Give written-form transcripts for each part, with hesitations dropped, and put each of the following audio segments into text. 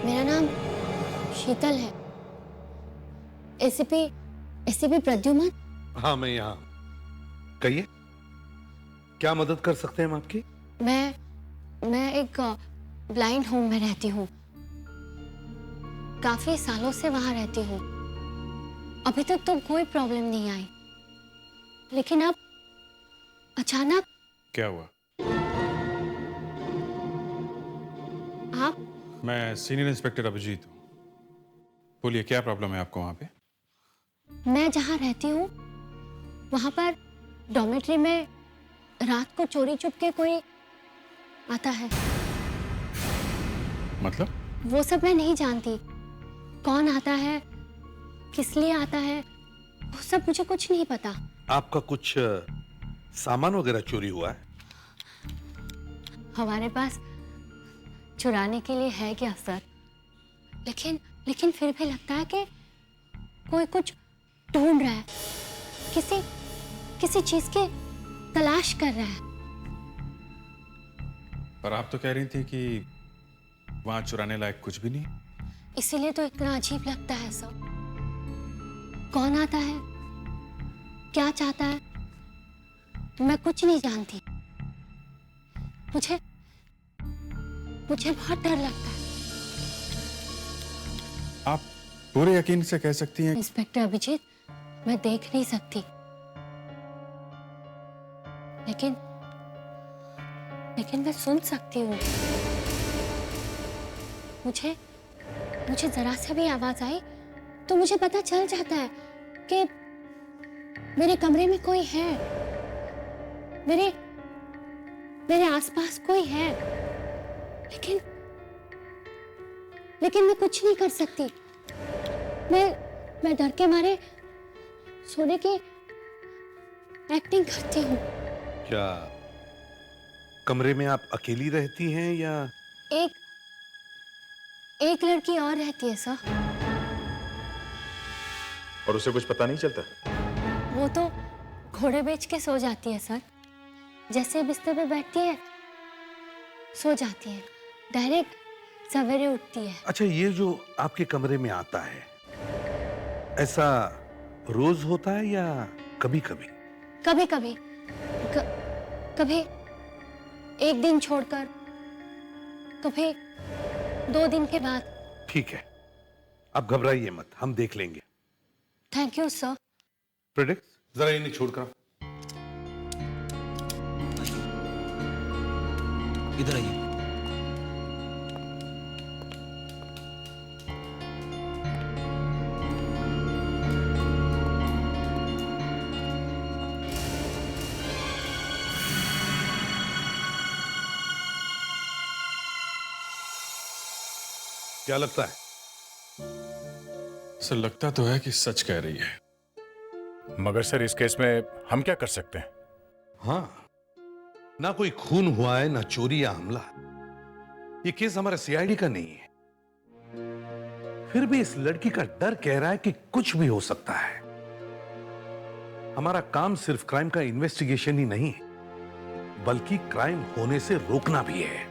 मेरा नाम शीतल है। एसीपी प्रद्युमन। हाँ, मैं यहाँ। कहिए, क्या मदद कर सकते हैं हम आपकी? मैं एक ब्लाइंड होम में रहती हूँ। काफी सालों से वहां रहती हूँ। अभी तक तो कोई प्रॉब्लम नहीं आई, लेकिन अब अचानक। क्या हुआ? आप? मैं सीनियर इंस्पेक्टर अभिजीत हूँ। बोलिए, क्या प्रॉब्लम है आपको वहां पे? मैं जहाँ रहती हूँ वहां पर डॉर्मेट्री में रात को चोरी चुपके कोई आता है। मतलब? वो सब मैं नहीं जानती, कौन आता है, किस लिए आता है, वो सब मुझे कुछ नहीं पता। आपका कुछ सामान वगैरह चोरी हुआ है? हमारे पास चुराने के लिए है क्या सर? लेकिन फिर भी लगता है कि कोई कुछ ढूंढ रहा है, किसी चीज की तलाश कर रहा है। पर आप तो कह रही थी कि वहां चुराने लायक कुछ भी नहीं। इसीलिए तो इतना अजीब लगता है सर। कौन आता है, क्या चाहता है, मैं कुछ नहीं जानती। मुझे बहुत डर लगता है। आप पूरे यकीन से कह सकती हैं? इंस्पेक्टर अभिजीत, मैं देख नहीं सकती, लेकिन मैं सुन सकती हूँ। मुझे जरा सा भी आवाज आई तो मुझे पता चल जाता है कि मेरे कमरे में कोई है, मेरे आसपास कोई है। लेकिन मैं कुछ नहीं कर सकती। मैं डर के मारे सोने की एक्टिंग करती हूँ। क्या कमरे में आप अकेली रहती हैं या? एक लड़की और रहती है सर। और उसे कुछ पता नहीं चलता? वो तो घोड़े बेच के सो जाती है सर। जैसे बिस्तर पे बैठती है सो जाती है, डायरेक्ट सवेरे उठती है। अच्छा, ये जो आपके कमरे में आता है, ऐसा रोज होता है या कभी कभी? कभी एक दिन छोड़कर, कभी 2 दिन के बाद। ठीक है, आप घबराइए मत, हम देख लेंगे। Thank you sir. प्रेडिक्स, जरा इन्हें छोड़कर इधर आइए। क्या लगता है? सर, लगता तो है कि सच कह रही है। मगर सर, इस केस में हम क्या कर सकते हैं? हाँ, ना कोई खून हुआ है, ना चोरी या हमला। ये केस हमारे सीआईडी का नहीं है। फिर भी इस लड़की का डर कह रहा है कि कुछ भी हो सकता है। हमारा काम सिर्फ क्राइम का इन्वेस्टिगेशन ही नहीं, बल्कि क्राइम होने से रोकना भी है।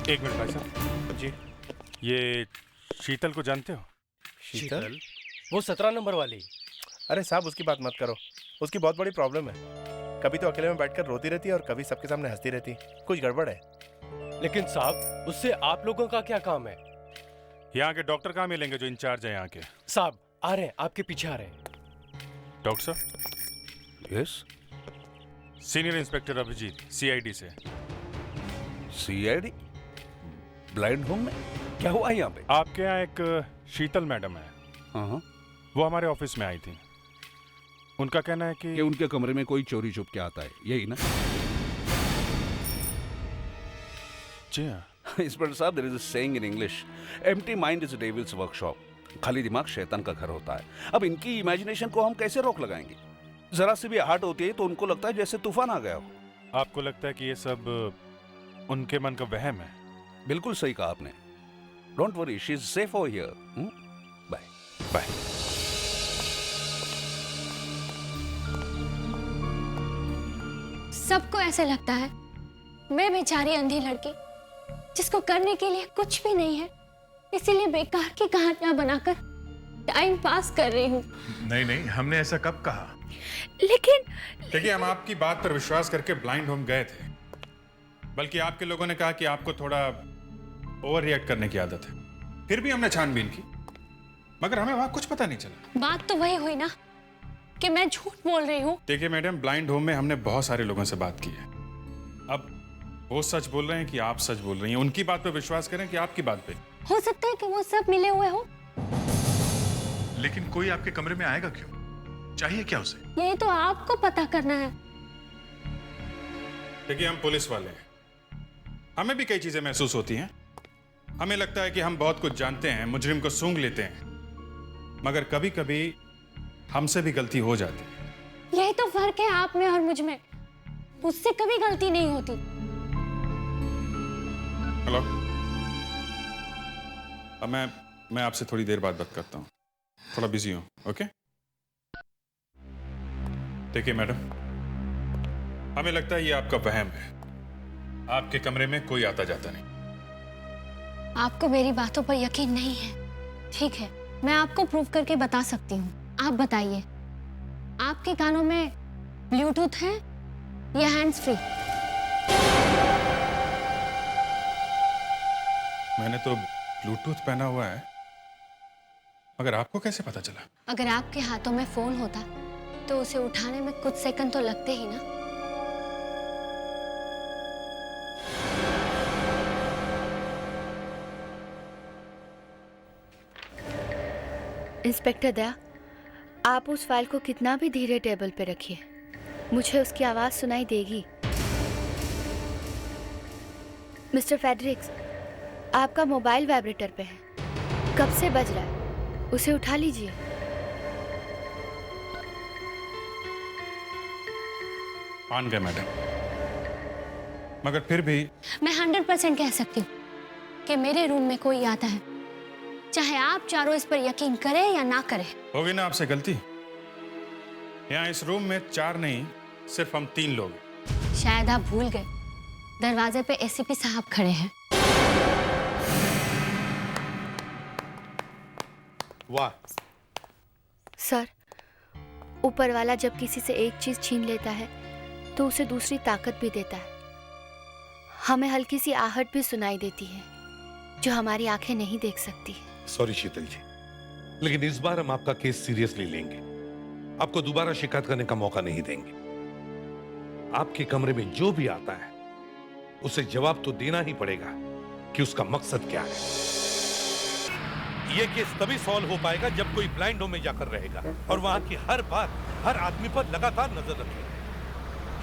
एक मिनट भाई साहब जी, ये शीतल को जानते हो? शीतल? वो 17 नंबर वाली? अरे साहब, उसकी बात मत करो। उसकी बहुत बड़ी प्रॉब्लम है। कभी तो अकेले में बैठकर रोती रहती है और कभी सबके सामने हंसती रहती है। कुछ गड़बड़ है। लेकिन साहब, उससे आप लोगों का क्या काम है? यहाँ के डॉक्टर कहाँ मिलेंगे जो इंचार्ज है यहाँ के? साहब आ रहे हैं, आपके पीछे आ रहे हैं। डॉक्टर साहब? Yes. Senior inspector Abhijeet, CID से। सीआईडी? ब्लाइंड होम में क्या हुआ यहाँ पे? आपके यहाँ एक शीतल मैडम है। हाँ। वो हमारे ऑफिस में आई थी। उनका कहना है कि कि उनके कमरे में कोई चोरी छुप के आता है, यही ना? जी हाँ। इंस्पेक्टर साहब, there is a saying in English, empty mind is devil's workshop. खाली दिमाग शैतान का घर होता है। अब इनकी इमेजिनेशन को हम कैसे रोक लगाएंगे? जरा सी भी आहट होती है तो उनको लगता है जैसे तूफान आ गया हो। आपको लगता है कि ये सब उनके मन का वहम है? बिल्कुल सही कहा आपने। Don't worry, she is safe over here. Bye bye. सबको ऐसे लगता है मैं बेचारी अंधी लड़की जिसको करने के लिए कुछ भी नहीं है, इसीलिए बेकार की कहानियां बनाकर टाइम पास कर रही हूँ। नहीं नहीं, हमने ऐसा कब कहा? लेकिन देखिए, हम आपकी बात पर विश्वास करके ब्लाइंड होम गए थे, बल्कि आपके लोगों ने कहा कि आपको थोड़ा ओवर रिएक्ट करने की आदत है। फिर भी हमने छानबीन की, मगर हमें वहां कुछ पता नहीं चला। बात तो वही हुई ना कि मैं झूठ बोल रही हूँ। देखिए मैडम, ब्लाइंड होम में हमने बहुत सारे लोगों से बात की है। अब वो सच बोल रहे हैं कि आप सच बोल रही हैं, उनकी बात पे विश्वास करें कि आपकी बात पे? हो सकता है कि वो सब मिले हुए हो। लेकिन कोई आपके कमरे में आएगा क्यों? चाहिए क्या उसे? यही तो आपको पता करना है। देखिए, हम पुलिस वाले हैं, हमें भी कई चीजें महसूस होती हैं। हमें लगता है कि हम बहुत कुछ जानते हैं, मुजरिम को सूंघ लेते हैं, मगर कभी कभी हमसे भी गलती हो जाती है। यही तो फर्क है आप में और मुझ में। मुझसे कभी गलती नहीं होती। हेलो, अब मैं आपसे थोड़ी देर बाद बात करता हूँ, थोड़ा बिजी हूँ। ओके? देखिए मैडम, हमें लगता है ये आपका वहम है। आपके कमरे में कोई आता जाता नहीं। आपको मेरी बातों पर यकीन नहीं है, ठीक है, मैं आपको प्रूव करके बता सकती हूँ। आप बताइए, आपके कानों में ब्लूटूथ है या हैंड्स फ्री? मैंने तो ब्लूटूथ पहना हुआ है, मगर आपको कैसे पता चला? अगर आपके हाथों में फोन होता तो उसे उठाने में कुछ सेकंड तो लगते ही ना। इंस्पेक्टर दया, आप उस फाइल को कितना भी धीरे टेबल पे रखिए, मुझे उसकी आवाज सुनाई देगी। मिस्टर फेडरिक्स, आपका मोबाइल वाइब्रेटर पे है, कब से बज रहा है, उसे उठा लीजिए। मान गए मैडम, मगर फिर भी मैं 100% कह सकती हूँ कि मेरे रूम में कोई आता है, चाहे आप चारों इस पर यकीन करें या ना करें। होगी ना आपसे गलती। यहाँ इस रूम में 4 नहीं, सिर्फ हम 3 लोग हैं। शायद आप भूल गए, दरवाजे पे एसीपी साहब खड़े हैं। वाह, सर, ऊपर वाला जब किसी से एक चीज छीन लेता है तो उसे दूसरी ताकत भी देता है। हमें हल्की सी आहट भी सुनाई देती है जो हमारी आंखें नहीं देख सकती। सॉरी शीतल जी, लेकिन इस बार हम आपका केस सीरियसली लेंगे। आपको दोबारा शिकायत करने का मौका नहीं देंगे। आपके कमरे में जो भी आता है उसे जवाब तो देना ही पड़ेगा कि उसका मकसद क्या है। यह केस तभी सॉल्व हो पाएगा जब कोई ब्लाइंड होम में जाकर रहेगा और वहां की हर बात, हर आदमी पर लगातार नजर रखेगा।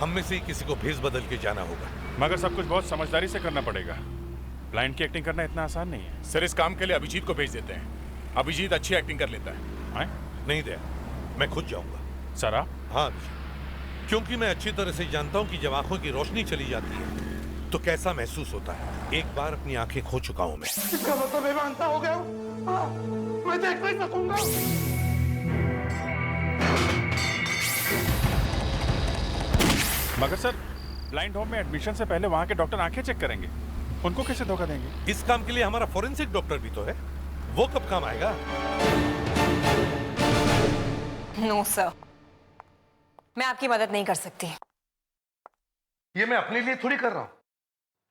हम में से ही किसी को भेस बदल के जाना होगा। मगर सब कुछ बहुत समझदारी से करना पड़ेगा। ब्लाइंड की एक्टिंग करना इतना आसान नहीं है। सर, इस काम के लिए अभिजीत को भेज देते हैं। अभिजीत अच्छी एक्टिंग कर लेता है। आए? नहीं दया, मैं खुद जाऊंगा। सर आप? हाँ अभिजीत, क्योंकि मैं अच्छी तरह से जानता हूं कि जब आंखों की रोशनी चली जाती है तो कैसा महसूस होता है। एक बार अपनी आंखें खो चुका हूं मैं। इसका मतलब मैं अंधा हो गया हूं? मैं देख नहीं सकूंगा। मगर सर, ब्लाइंड होम में एडमिशन से पहले वहां के डॉक्टर आंखें चेक करेंगे, उनको कैसे धोखा देंगे? इस काम के लिए हमारा फोरेंसिक डॉक्टर भी तो है, वो कब काम आएगा? नो सर, मैं आपकी मदद नहीं कर सकती। ये मैं अपने लिए थोड़ी कर रहा हूं।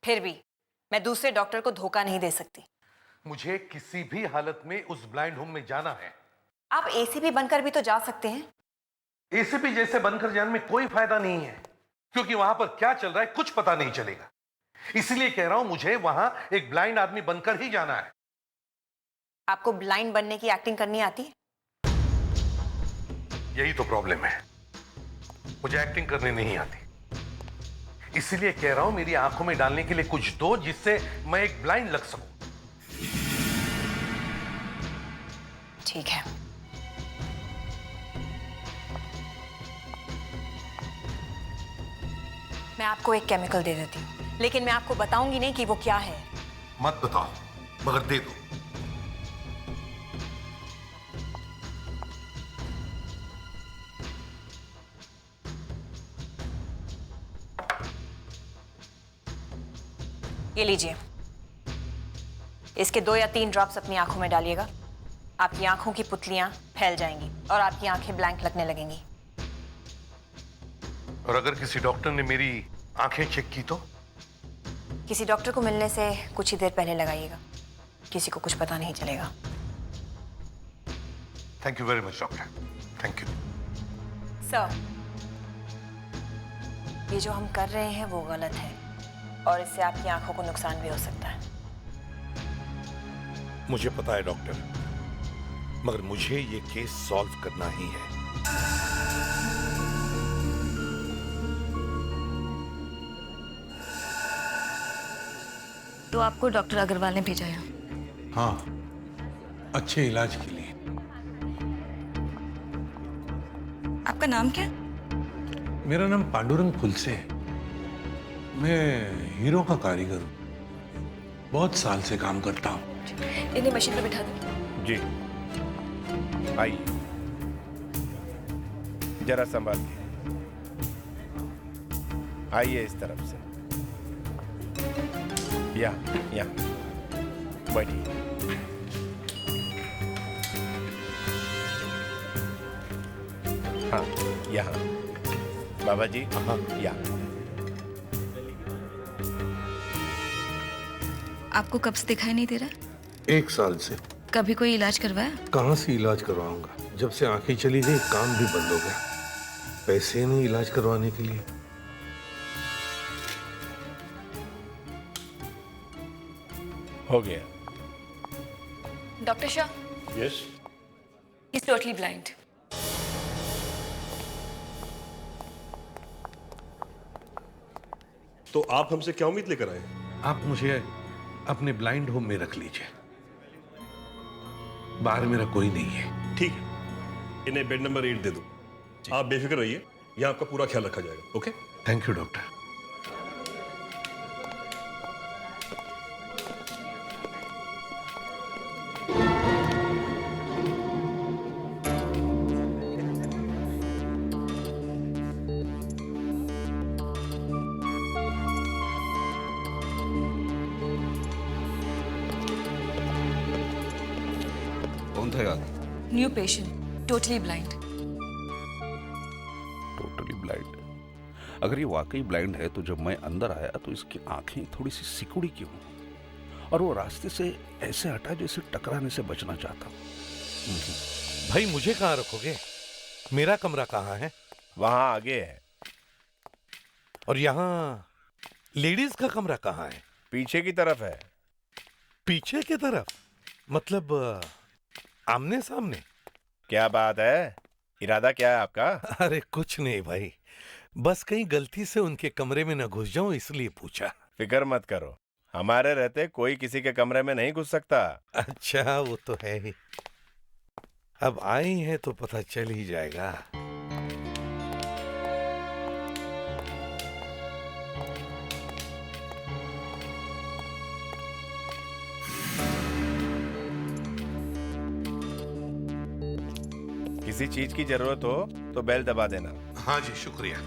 फिर भी मैं दूसरे डॉक्टर को धोखा नहीं दे सकती। मुझे किसी भी हालत में उस ब्लाइंड होम में जाना है। आप एसीपी बनकर भी तो जा सकते हैं। एसीपी जैसे बनकर जाने में कोई फायदा नहीं है, क्योंकि वहां पर क्या चल रहा है कुछ पता नहीं चलेगा। इसलिए कह रहा हूं, मुझे वहां एक ब्लाइंड आदमी बनकर ही जाना है। आपको ब्लाइंड बनने की एक्टिंग करनी आती है? यही तो प्रॉब्लम है। मुझे एक्टिंग करने नहीं आती, इसीलिए कह रहा हूं मेरी आंखों में डालने के लिए कुछ दो जिससे मैं एक ब्लाइंड लग सकूं। ठीक है, मैं आपको एक केमिकल दे देती हूँ, लेकिन मैं आपको बताऊंगी नहीं कि वो क्या है। मत बताओ, मगर दे दो। ये लीजिए, इसके 2 या 3 ड्रॉप्स अपनी आंखों में डालिएगा। आपकी आंखों की पुतलियां फैल जाएंगी और आपकी आंखें ब्लैंक लगने लगेंगी। और अगर किसी डॉक्टर ने मेरी आंखें चेक की तो? किसी डॉक्टर को मिलने से कुछ ही देर पहले लगाइएगा, किसी को कुछ पता नहीं चलेगा। Thank you very much doctor, thank you. Sir, ये जो हम कर रहे हैं वो गलत है और इससे आपकी आंखों को नुकसान भी हो सकता है। मुझे पता है डॉक्टर, मगर मुझे ये केस सॉल्व करना ही है। तो आपको डॉक्टर अग्रवाल ने भेजा है? हाँ, अच्छे इलाज के लिए। आपका नाम क्या? मेरा नाम पांडुरंग फुलसे है। मैं हीरो का कारीगर हूँ, बहुत साल से काम करता हूँ। इन्हें मशीन पर बिठा दो। जी, आइए, जरा संभाल के आइए, इस तरफ से। या बैठिए। हाँ, यहाँ बाबा जी। हाँ, या आपको कब से दिखाई नहीं दे रहा? 1 साल से। कभी कोई इलाज करवाया? कहाँ से इलाज करवाऊंगा, जब से आंखें चली गई काम भी बंद हो गया। पैसे नहीं इलाज करवाने के लिए। हो गया। Doctor Shah, yes, is totally blind. तो आप हमसे क्या उम्मीद लेकर आए? आप मुझे अपने ब्लाइंड होम में रख लीजिए, बाहर मेरा कोई नहीं है। ठीक है, इन्हें बेड नंबर 8 दे दो। आप बेफिक्र रहिए, यहाँ आपका पूरा ख्याल रखा जाएगा। Okay, thank you doctor. कौन था यार? New patient, totally blind. Totally blind? अगर ये वाकई ब्लाइंड है तो जब मैं अंदर आया तो इसकी आंखें थोड़ी सी सिकुड़ी क्यों, और वो रास्ते से ऐसे हटा जैसे टकराने से बचना चाहता हूं। भाई मुझे कहाँ रखोगे? मेरा कमरा कहाँ है? वहां आगे है। और यहाँ लेडीज का कमरा कहाँ है? पीछे की तरफ है। पीछे की तरफ? मतलब आमने सामने? क्या बात है, इरादा क्या है आपका? अरे कुछ नहीं भाई, बस कहीं गलती से उनके कमरे में न घुस जाऊं इसलिए पूछा। फिक्र मत करो, हमारे रहते कोई किसी के कमरे में नहीं घुस सकता। अच्छा, वो तो है ही। अब आई है तो पता चल ही जाएगा। किसी चीज की जरूरत हो तो बेल दबा देना। हाँ जी, शुक्रिया।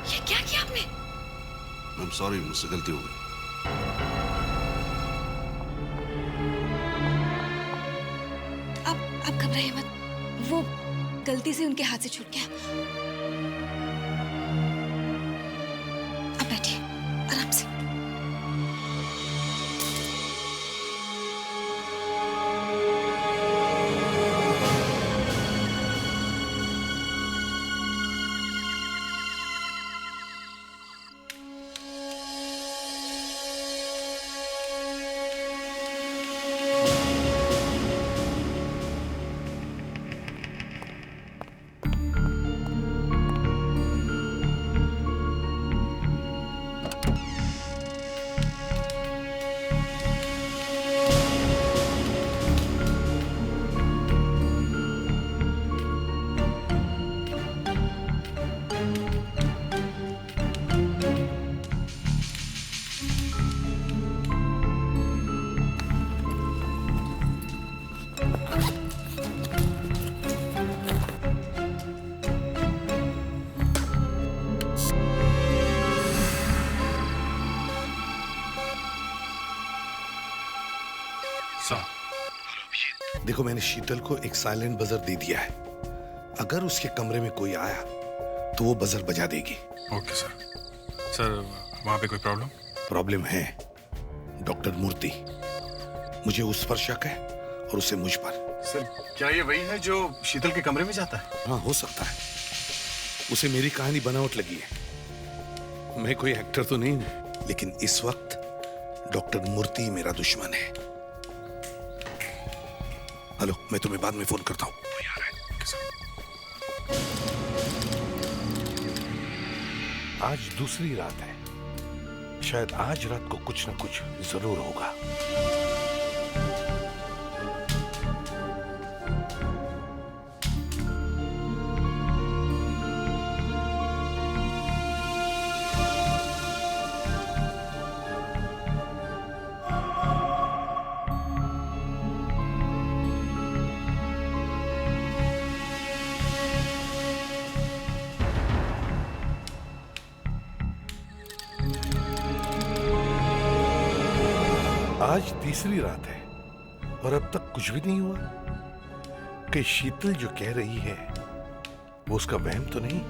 ये क्या किया आपने? I'm sorry, मुझसे गलती हो गई। आप घबराइए मत, वो गलती से उनके हाथ से छूट गया। आप बैठिए आराम से। देखो, मैंने शीतल को एक साइलेंट बजर दे दिया है। अगर उसके कमरे में कोई आया तो वो बजर बजा देगी। Okay sir. सर वहाँ पे कोई प्रॉब्लम? प्रॉब्लम है डॉक्टर मूर्ति। मुझे उस पर शक है और उसे मुझ पर। सर क्या ये वही है जो शीतल के कमरे में जाता है? हाँ, हो सकता है। उसे मेरी कहानी बनावट लगी है। मैं कोई एक्टर तो नहीं हूं, लेकिन इस वक्त डॉक्टर मूर्ति मेरा दुश्मन है। हेलो, मैं तुम्हें बाद में फोन करता हूँ। कोई आ रहा है। आज दूसरी रात है। शायद आज रात को कुछ न कुछ जरूर होगा। आज तीसरी रात है और अब तक कुछ भी नहीं हुआ। कि शीतल जो कह रही है वो उसका वहम तो नहीं?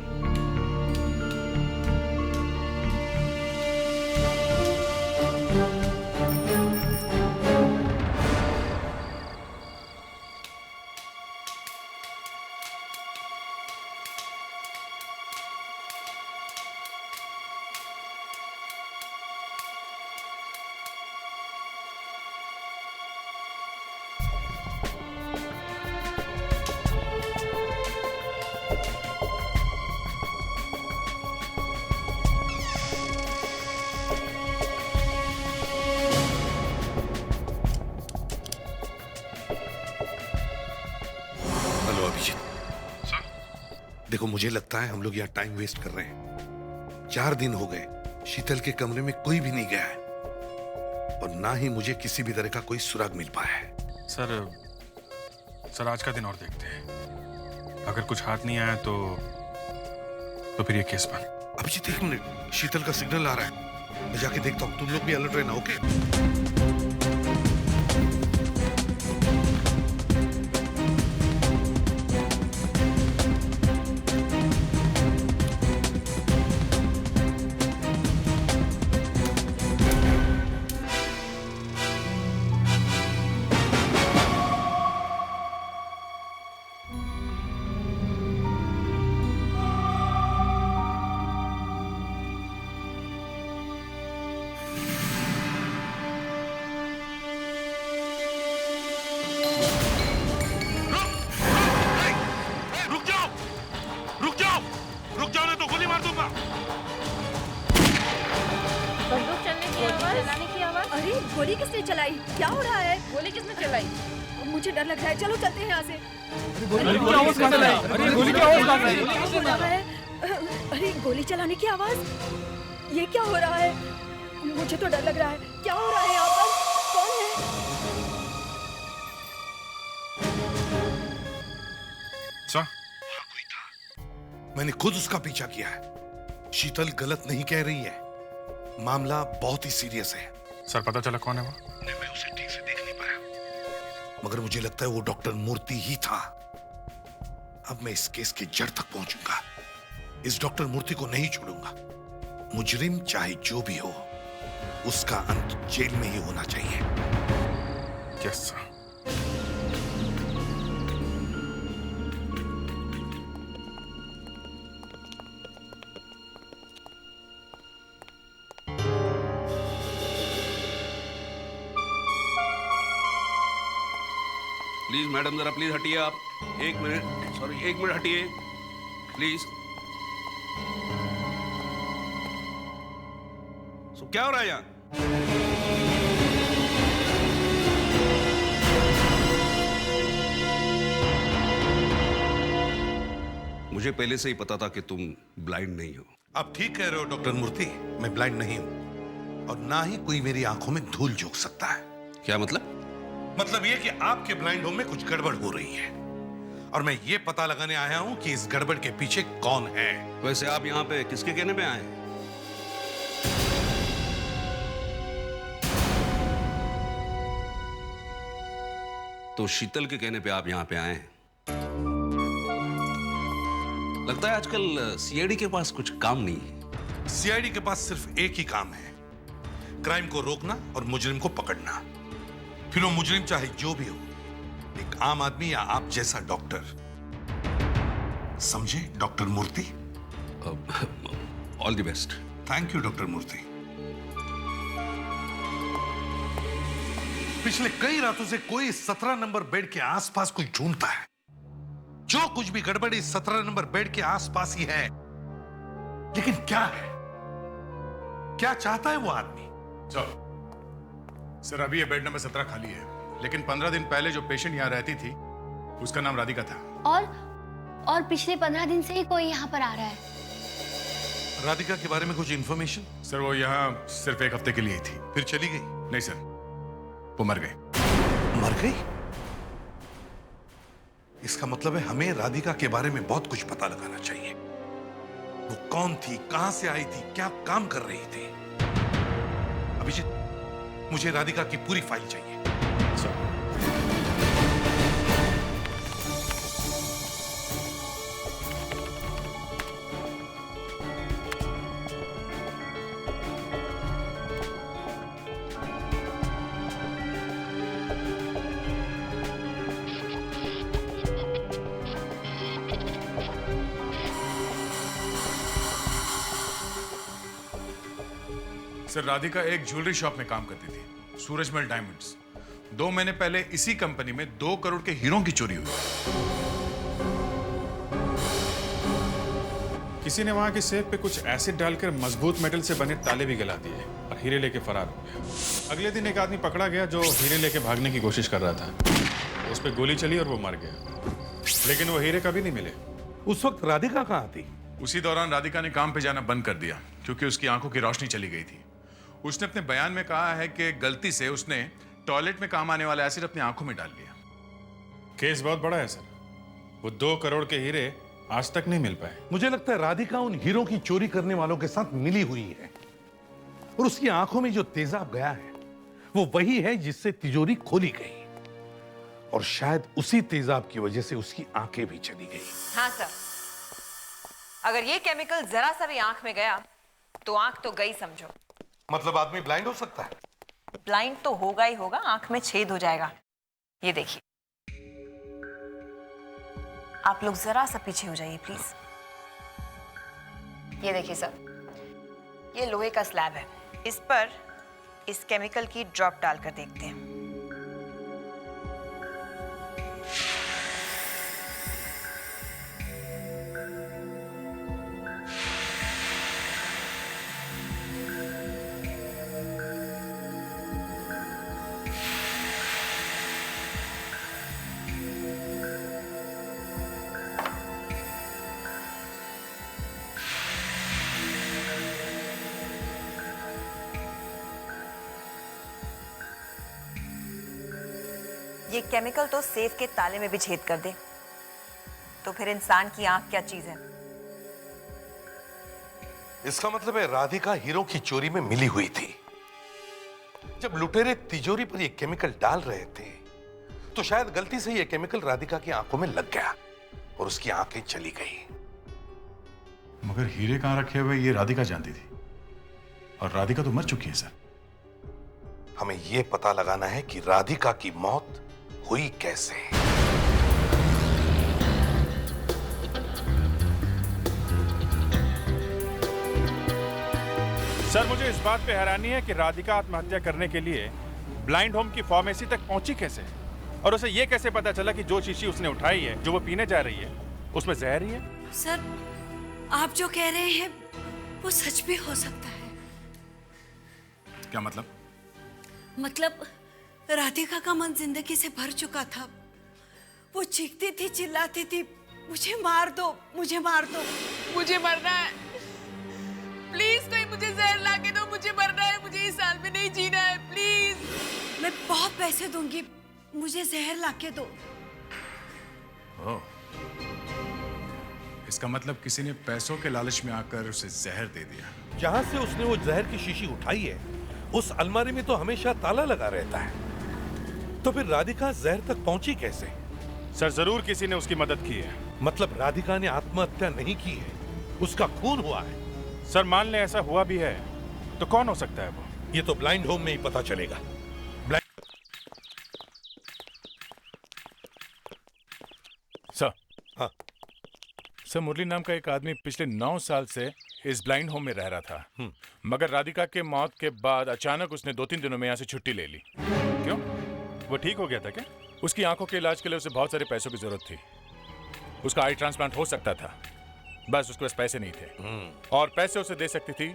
देखो, मुझे लगता है हम लोग यहाँ टाइम वेस्ट कर रहे हैं। 4 दिन हो गए शीतल के कमरे में कोई भी नहीं गया है और ना ही मुझे किसी भी तरह का कोई सुराग मिल पाया है। सर आज का दिन और देखते हैं। अगर कुछ हाथ नहीं आया तो फिर ये केस बंद। अभिजीत, 1 मिनट, शीतल का सिग्नल आ रहा है। मैं जाके देखता हूँ। तुम लोग भी अलर्ट रहना। ओके? अरे गोली किसने चलाई? क्या हो रहा है? गोली किसने चलाई? मुझे डर लग रहा है। चलो चलते हैं यहाँ से। अरे गोली चलाने की आवाज, ये क्या हो रहा है? मुझे तो डर लग रहा है। क्या हो रहा है यहाँ पर? कौन है? वहाँ कोई था। मैंने खुद उसका पीछा किया है। शीतल गलत नहीं कह रही है। मामला बहुत ही सीरियस है। सर पता चला कौन है वो? मैं उसे ठीक से देख नहीं पाया, मगर मुझे लगता है वो डॉक्टर मूर्ति ही था। अब मैं इस केस की जड़ तक पहुंचूंगा। इस डॉक्टर मूर्ति को नहीं छोड़ूंगा। मुजरिम चाहे जो भी हो, उसका अंत जेल में ही होना चाहिए। Yes sir. प्लीज मैडम, जरा प्लीज हटिए आप। एक मिनट, सॉरी, एक मिनट हटिए प्लीज। क्या हो रहा है यहाँ? मुझे पहले से ही पता था कि तुम ब्लाइंड नहीं हो। आप ठीक कह रहे हो डॉक्टर मूर्ति, मैं ब्लाइंड नहीं हूं और ना ही कोई मेरी आंखों में धूल झोंक सकता है। क्या मतलब? मतलब ये कि आपके ब्लाइंड होम में कुछ गड़बड़ हो रही है और मैं ये पता लगाने आया हूं कि इस गड़बड़ के पीछे कौन है। वैसे आप यहाँ पे किसके कहने पे आए हैं? तो शीतल के कहने पे आप यहाँ पे आए हैं। लगता है आजकल सीआईडी के पास कुछ काम नहीं है। सीआईडी के पास सिर्फ एक ही काम है, क्राइम को रोकना और मुजरिम को पकड़ना। फिर वो मुजरिम चाहे जो भी हो, एक आम आदमी या आप जैसा डॉक्टर। समझे doctor Murthy? All the best. Thank you doctor Murthy. पिछले कई रातों से कोई 17 नंबर बेड के आसपास कुछ ढूंढता है। जो कुछ भी गड़बड़ इस 17 नंबर बेड के आसपास ही है, लेकिन क्या है? क्या चाहता है वो आदमी? सर अभी ये बेड नंबर 17 खाली है, लेकिन 15 दिन पहले जो पेशेंट यहाँ रहती थी उसका नाम राधिका था। और पिछले 15 दिन से ही कोई यहाँ पर आ रहा है। राधिका के बारे में कुछ इंफॉर्मेशन? सर वो यहाँ सिर्फ एक हफ्ते के लिए ही थी, फिर चली गई? नहीं सर, वो मर गई। मर गई? इसका मतलब है हमें राधिका के बारे में बहुत कुछ पता लगाना चाहिए। वो कौन थी, कहां से आई थी, क्या काम कर रही थी? अभिजीत, मुझे राधिका की पूरी फाइल चाहिए। सर राधिका एक ज्वेलरी शॉप में काम करती थी, सूरजमल डायमंड्स। 2 महीने पहले इसी कंपनी में 2 करोड़ के हीरों की चोरी हुई। किसी ने वहां के सेफ पे कुछ एसिड डालकर मजबूत मेटल से बने ताले भी गला दिए और हीरे लेके फरार हो गया। अगले दिन एक आदमी पकड़ा गया जो हीरे लेके भागने की कोशिश कर रहा था। उस पर गोली चली और वो मर गया, लेकिन वो हीरे कभी नहीं मिले। उस वक्त राधिका कहाँ थी? उसी दौरान राधिका ने काम पे जाना बंद कर दिया क्योंकि उसकी आंखों की रोशनी चली गई थी। उसने अपने बयान में कहा है कि गलती से उसने टॉयलेट में काम आने वाला एसिड अपनी आंखों में डाल लिया। केस बहुत बड़ा है सर। वो 2 करोड़ के हीरे आज तक नहीं मिल पाए। मुझे लगता है राधिका उन हीरों की चोरी करने वालों के साथ मिली हुई है और उसकी आंखों में जो तेजाब गया है वो वही है जिससे तिजोरी खोली गई और शायद उसी तेजाब की वजह से उसकी आंखें भी चली गई। हाँ सर, अगर ये केमिकल जरा सा भी आंख में गया तो आंख तो गई समझो। मतलब आदमी ब्लाइंड हो सकता है? ब्लाइंड तो होगा ही होगा, आंख में छेद हो जाएगा। ये देखिए, आप लोग जरा सा पीछे हो जाइए प्लीज। ये देखिए सर, ये लोहे का स्लैब है, इस पर इस केमिकल की ड्रॉप डालकर देखते हैं। ये केमिकल तो सेफ के ताले में भी छेद कर दे, तो फिर इंसान की आंख क्या चीज है? इसका मतलब है राधिका हीरो की चोरी में मिली हुई थी। जब लुटेरे तिजोरी पर ये केमिकल डाल रहे थे तो शायद गलती से ये केमिकल राधिका की आंखों में लग गया और उसकी आंखें चली गई। मगर हीरे कहां रखे हुए ये राधिका जानती थी, और राधिका तो मर चुकी है सर। हमें यह पता लगाना है कि राधिका की मौत हुई कैसे। सर, मुझे इस बात पे हैरानी है कि राधिका आत्महत्या करने के लिए ब्लाइंड होम की फार्मेसी तक पहुंची कैसे, और उसे ये कैसे पता चला कि जो शीशी उसने उठाई है, जो वो पीने जा रही है, उसमें जहर ही है। सर, आप जो कह रहे हैं वो सच भी हो सकता है। क्या मतलब? मतलब राधिका का मन जिंदगी से भर चुका था। वो चीखती थी, चिल्लाती थी, मुझे मार दो, मुझे मार दो, मुझे मरना है, प्लीज कोई मुझे जहर ला के दो, मुझे मरना है, मुझे इस साल में नहीं जीना है, प्लीज। मैं बहुत पैसे दूंगी, मुझे जहर ला के दो। ओह, इसका मतलब किसी ने पैसों के लालच में आकर उसे जहर दे दिया। जहां से उसने वो जहर की शीशी उठाई है उस अलमारी में तो हमेशा ताला लगा रहता है, तो फिर राधिका जहर तक पहुंची कैसे? सर, जरूर किसी ने उसकी मदद की है। मतलब राधिका ने आत्महत्या नहीं की है, उसका खून हुआ है। सर, मान ले ऐसा हुआ भी है तो कौन हो सकता है वो? ये तो ब्लाइंड होम में ही पता चलेगा। सर। हाँ सर, मुरली नाम का एक आदमी पिछले 9 साल से इस ब्लाइंड होम में रह रहा था, मगर राधिका के मौत के बाद अचानक उसने 2-3 दिनों में यहाँ से छुट्टी ले ली। क्यों? वो ठीक हो गया था क्या? उसकी आंखों के इलाज के लिए उसे बहुत सारे पैसों की जरूरत थी। उसका आई ट्रांसप्लांट हो सकता था, बस उसके पास पैसे नहीं थे, और पैसे उसे दे सकती थी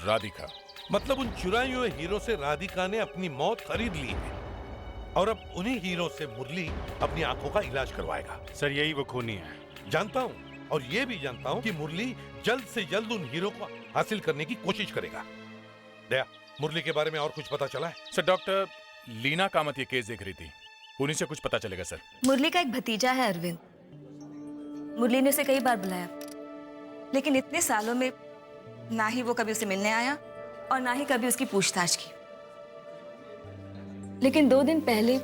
राधिका। मतलब उन चुराए हुए हीरो से राधिका ने अपनी मौत खरीद ली है, और अब उन्हीं हीरो से मुरली अपनी आंखों का इलाज करवाएगा। सर, यही वो खूनी है। जानता हूँ, और ये भी जानता हूँ कि मुरली जल्द से जल्द उन हीरो को हासिल करने की कोशिश करेगा। दया, मुरली के बारे में और कुछ पता चला है? सर, डॉक्टर लीना कामत ये केस देख रही थी, उन्हीं से कुछ पता चलेगा सर। मुरली का एक भतीजा है अरविंद। मुरली ने उसे कई बार बुलाया, लेकिन इतने सालों में ना ही वो कभी उसे मिलने आया और ना ही कभी उसकी पूछताछ की। लेकिन 2 दिन पहले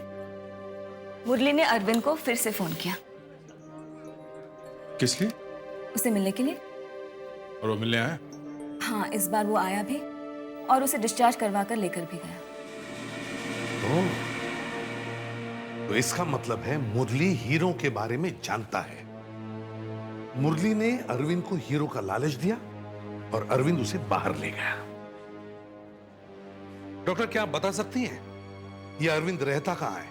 मुरली ने अरविंद को फिर से फोन किया। किस लिए? उसे मिलने के लिए। और वो मिलने आया? हाँ, इस बार वो आया भी और उसे डिस्चार्ज करवा कर लेकर भी गया। तो इसका मतलब है मुरली हीरो के बारे में जानता है। मुरली ने अरविंद को हीरो का लालच दिया और अरविंद उसे बाहर ले गया। डॉक्टर, क्या आप बता सकती हैं ये अरविंद रहता कहां है?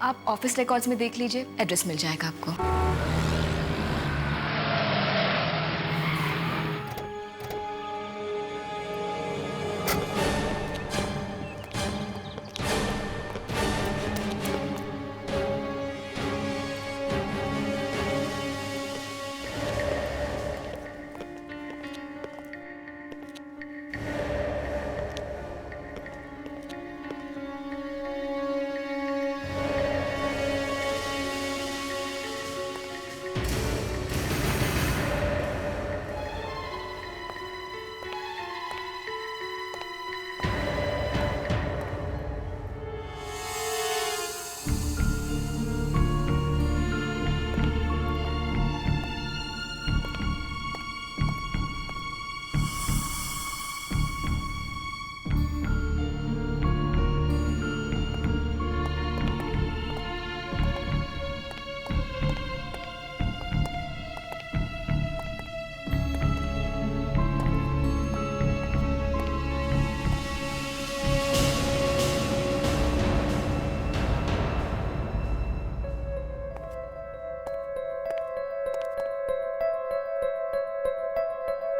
आप ऑफिस रिकॉर्ड्स में देख लीजिए, एड्रेस मिल जाएगा आपको।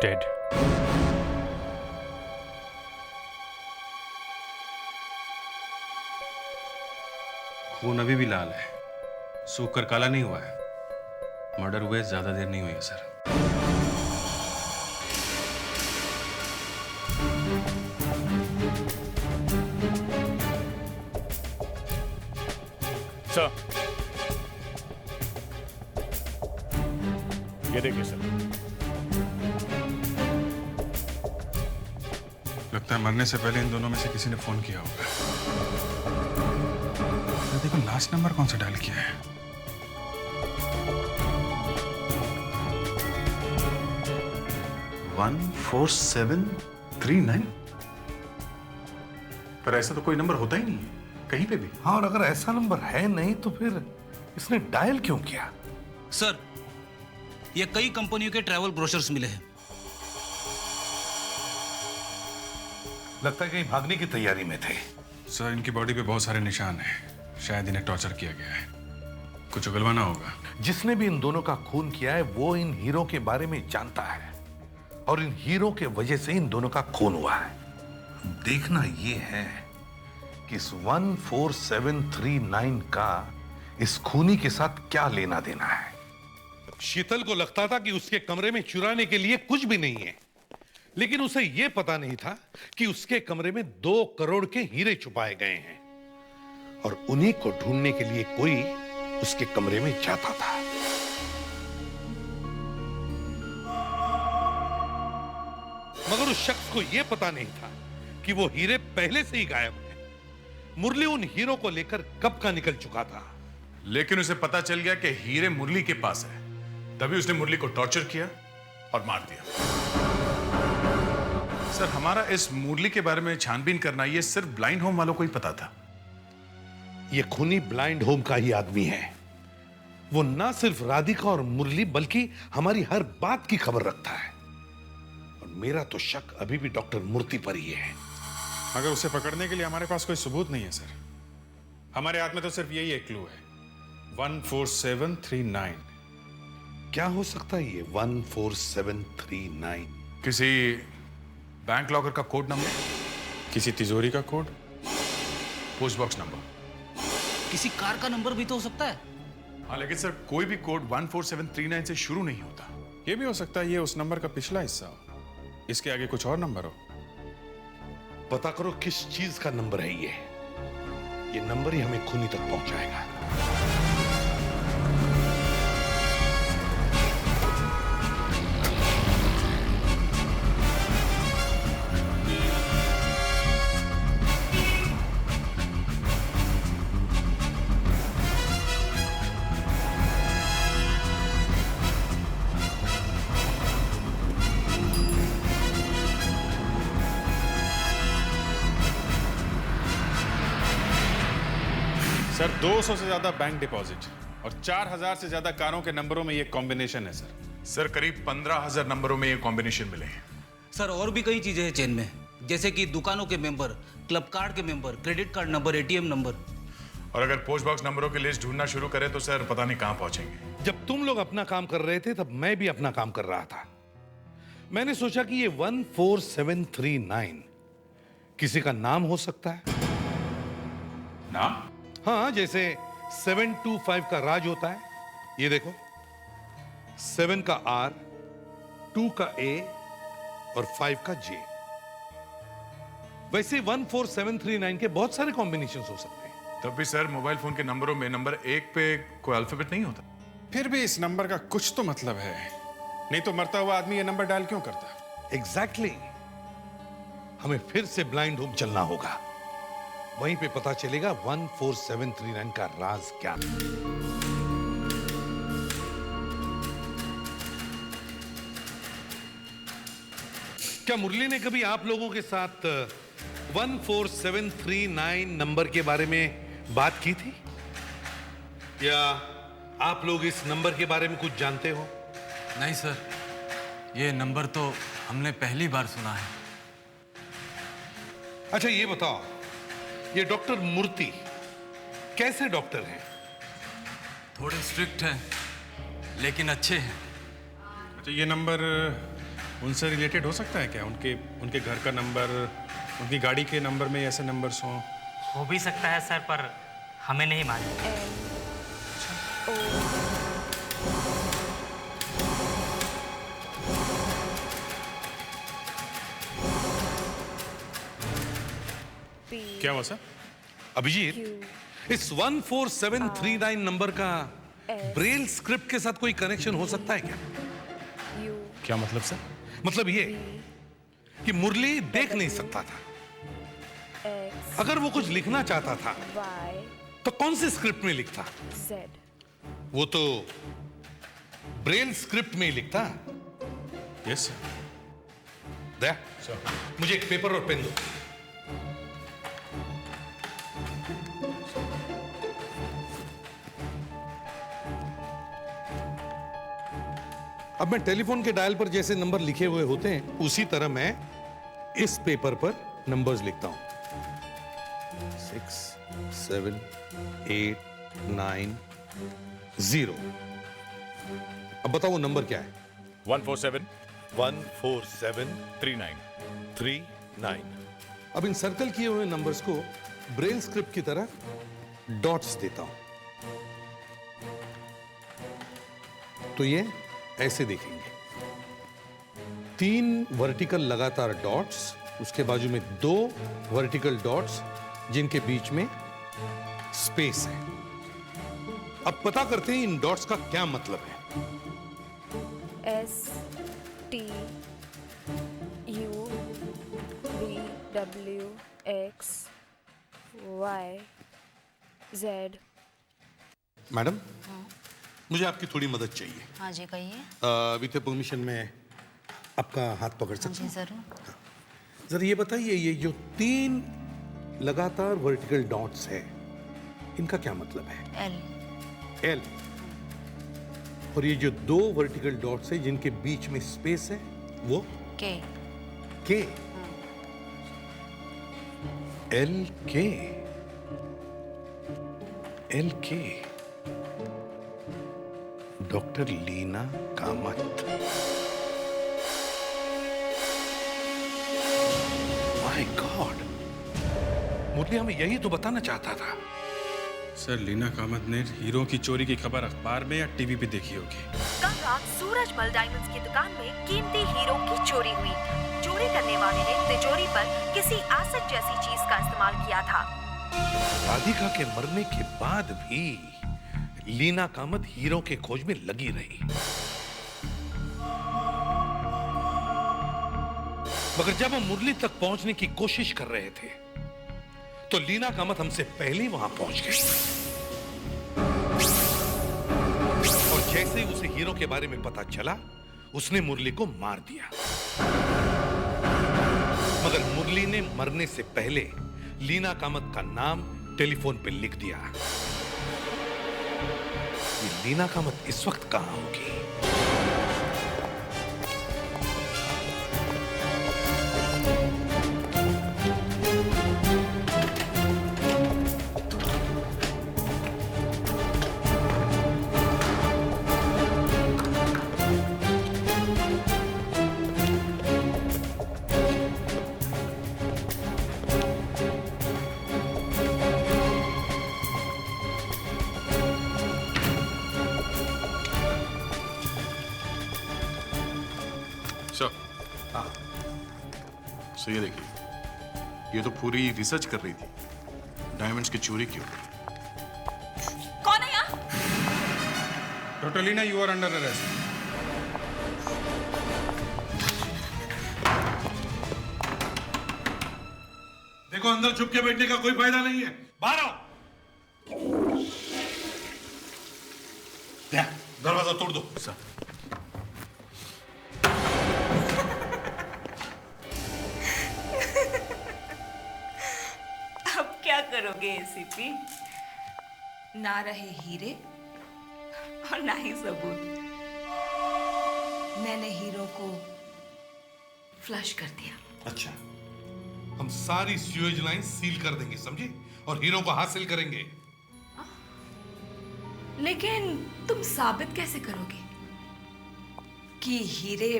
Dead. खून अभी भी लाल है, सूख कर काला नहीं हुआ है। मर्डर हुए ज्यादा देर नहीं हुई है सर। सर, ये देखिए सर, लगता है मरने से पहले इन दोनों में से किसी ने फोन किया होगा। देखो लास्ट नंबर कौन सा डायल किया है। वन 4739। पर ऐसा तो कोई नंबर होता ही नहीं है कहीं पे भी। हाँ, और अगर ऐसा नंबर है नहीं तो फिर इसने डायल क्यों किया? सर, ये कई कंपनियों के ट्रैवल ब्रोशर्स मिले हैं। लगता है कहीं भागने की तैयारी में थे। सर, इनकी बॉडी पे बहुत सारे निशान हैं। शायद इन्हें टॉर्चर किया गया है। कुछ उगलवाना होगा। जिसने भी इन दोनों का खून किया है वो इन हीरो के बारे में जानता है और इन हीरो के वजह से इन दोनों का खून हुआ है। देखना ये है कि इस 14739 का इस खूनी के साथ क्या लेना देना है। शीतल को लगता था कि उसके कमरे में चुराने के लिए कुछ भी नहीं है, लेकिन उसे यह पता नहीं था कि उसके कमरे में 2 करोड़ के हीरे छुपाए गए हैं और उन्हीं को ढूंढने के लिए कोई उसके कमरे में जाता था। मगर उस शख्स को यह पता नहीं था कि वो हीरे पहले से ही गायब हैं। मुरली उन हीरो को लेकर कब का निकल चुका था। लेकिन उसे पता चल गया कि हीरे मुरली के पास है, तभी उसने मुरली को टॉर्चर किया और मार दिया। सर, हमारा इस मुरली के बारे में छानबीन करना ये सिर्फ ब्लाइंड होम वालों को ही पता था। ये खूनी ब्लाइंड होम का ही आदमी है। वो ना सिर्फ राधिका और मुरली बल्कि हमारी हर बात की खबर रखता है और मेरा तो शक अभी भी डॉक्टर मूर्ति पर ही है। मगर उसे पकड़ने के लिए हमारे पास कोई सबूत नहीं है सर। हमारे हाथ में तो सिर्फ यही एक क्लू है, 14739। क्या हो सकता है ये 14739? किसी बैंक लॉकर का कोड नंबर, किसी तिजोरी का कोड, पोस्ट बॉक्स नंबर, किसी कार का नंबर भी तो हो सकता है। हाँ, लेकिन सर कोई भी कोड 14739 से शुरू नहीं होता। यह भी हो सकता है ये उस नंबर का पिछला हिस्सा हो, इसके आगे कुछ और नंबर हो। पता करो किस चीज का नंबर है ये नंबर ही हमें खूनी तक पहुंचाएगा। सर, 200 से ज्यादा बैंक डिपॉजिट और 4000 से ज्यादा कारों के नंबरों में ये कॉम्बिनेशन है सर। सर, करीब 15,000 नंबरों में ये कॉम्बिनेशन मिले हैं। सर, और भी कई चीजें हैं चेन में, जैसे कि दुकानों के मेंबर, क्लब कार्ड के member, credit card number, ATM number. और अगर पोस्ट बॉक्स नंबरों की लिस्ट ढूंढना शुरू करें तो सर पता नहीं कहां पहुंचेंगे। जब तुम लोग अपना काम कर रहे थे तब मैं भी अपना काम कर रहा था। मैंने सोचा कि ये 14739 किसी का नाम हो सकता है। नाम? हाँ, जैसे 725 का राज होता है, ये देखो 7 का R, 2 का A और 5 का J। वैसे 14739 के बहुत सारे कॉम्बिनेशंस हो सकते हैं। तब भी सर मोबाइल फोन के नंबरों में नंबर 1 पे कोई अल्फाबेट नहीं होता। फिर भी इस नंबर का कुछ तो मतलब है, नहीं तो मरता हुआ आदमी ये नंबर डायल क्यों करता? एग्जैक्टली। हमें फिर से ब्लाइंड होम चलना होगा, वहीं पे पता चलेगा 14739 का राज क्या। क्या मुरली ने कभी आप लोगों के साथ 14739 नंबर के बारे में बात की थी, या आप लोग इस नंबर के बारे में कुछ जानते हो? नहीं सर, ये नंबर तो हमने पहली बार सुना है। अच्छा ये बताओ, ये डॉक्टर मूर्ति कैसे डॉक्टर हैं? थोड़े स्ट्रिक्ट हैं लेकिन अच्छे हैं। अच्छा, ये नंबर उनसे रिलेटेड हो सकता है क्या? उनके घर का नंबर, उनकी गाड़ी के नंबर में ऐसे नंबर्स हों? हो भी सकता है सर, पर हमें नहीं मालूम। क्या हुआ सर? अभिजीत, इस 14739 नंबर का ब्रेल स्क्रिप्ट के साथ कोई कनेक्शन हो सकता है क्या? क्या मतलब सर? मतलब ये कि कि मुरली देख नहीं सकता था। अगर वो कुछ लिखना चाहता था तो कौन सी स्क्रिप्ट में लिखता? वो तो ब्रेल स्क्रिप्ट में ही लिखता। Yes sir. दे, मुझे एक पेपर और पेन दो। अब मैं टेलीफोन के डायल पर जैसे नंबर लिखे हुए होते हैं उसी तरह मैं इस पेपर पर नंबर्स लिखता हूं। 6, 7, 8, 9, 0। अब बताओ वो नंबर क्या है? 147 39। अब इन सर्कल किए हुए नंबर्स को ब्रेल स्क्रिप्ट की तरह डॉट्स देता हूं तो ये ऐसे देखेंगे। 3 वर्टिकल लगातार डॉट्स, उसके बाजू में 2 वर्टिकल डॉट्स जिनके बीच में स्पेस है। अब पता करते हैं इन डॉट्स का क्या मतलब है। STUVWXYZ। मैडम, मुझे आपकी थोड़ी मदद चाहिए। हाँ जी कहिए। विथ परमिशन में आपका हाथ पकड़ सकता हूं? जरूर। जरा ये बताइए, ये जो 3 लगातार वर्टिकल डॉट्स है इनका क्या मतलब है? एल। और ये जो 2 वर्टिकल डॉट्स है जिनके बीच में स्पेस है वो के। एल के। Doctor Leena Kamat. My god, Murali हमें यही तो बताना चाहता था। सर, लीना कामत ने हीरो की चोरी की खबर अखबार में या टीवी पे देखी होगी। कल रात सूरजमल डायमंड्स की दुकान में कीमती हीरो की चोरी हुई। चोरी करने वाले ने तिजोरी पर किसी एसिड जैसी चीज का इस्तेमाल किया था। राधिका के मरने के बाद भी लीना कामत हीरो के खोज में लगी रही, मगर जब हम मुरली तक पहुंचने की कोशिश कर रहे थे तो लीना कामत हमसे पहले वहां पहुंच गई और जैसे ही उसे हीरो के बारे में पता चला उसने मुरली को मार दिया। मगर मुरली ने मरने से पहले लीना कामत का नाम टेलीफोन पे लिख दिया। ये लीना कामत इस वक्त कहां होगी? सो ये देखिए, ये तो पूरी रिसर्च कर रही थी डायमंड्स की चोरी क्यों। कौन है यहाँ? Doctor Leena, you are under arrest. देखो, अंदर छुप के बैठने का कोई फायदा नहीं है, बाहर आओ। दरवाजा तोड़ दो। सर, क्या करोगे एसीपी? ना रहे हीरे और ना ही सबूत। मैंने हीरो को फ्लश कर दिया। अच्छा, हम सारी स्यूएज लाइन सील कर देंगे, समझे? और हीरो को हासिल करेंगे। लेकिन तुम साबित कैसे करोगे कि हीरे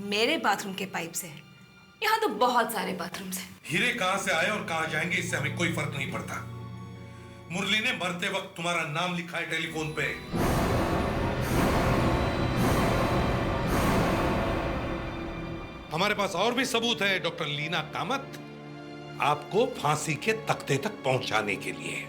मेरे बाथरूम के पाइप से है? यहाँ तो बहुत सारे बाथरूम्स हैं। हीरे कहां से आए और कहां जाएंगे इससे हमें कोई फर्क नहीं पड़ता। मुरली ने मरते वक्त तुम्हारा नाम लिखा है टेलीफोन पे। हमारे पास और भी सबूत है डॉक्टर लीना कामत, आपको फांसी के तख्ते तक पहुंचाने के लिए।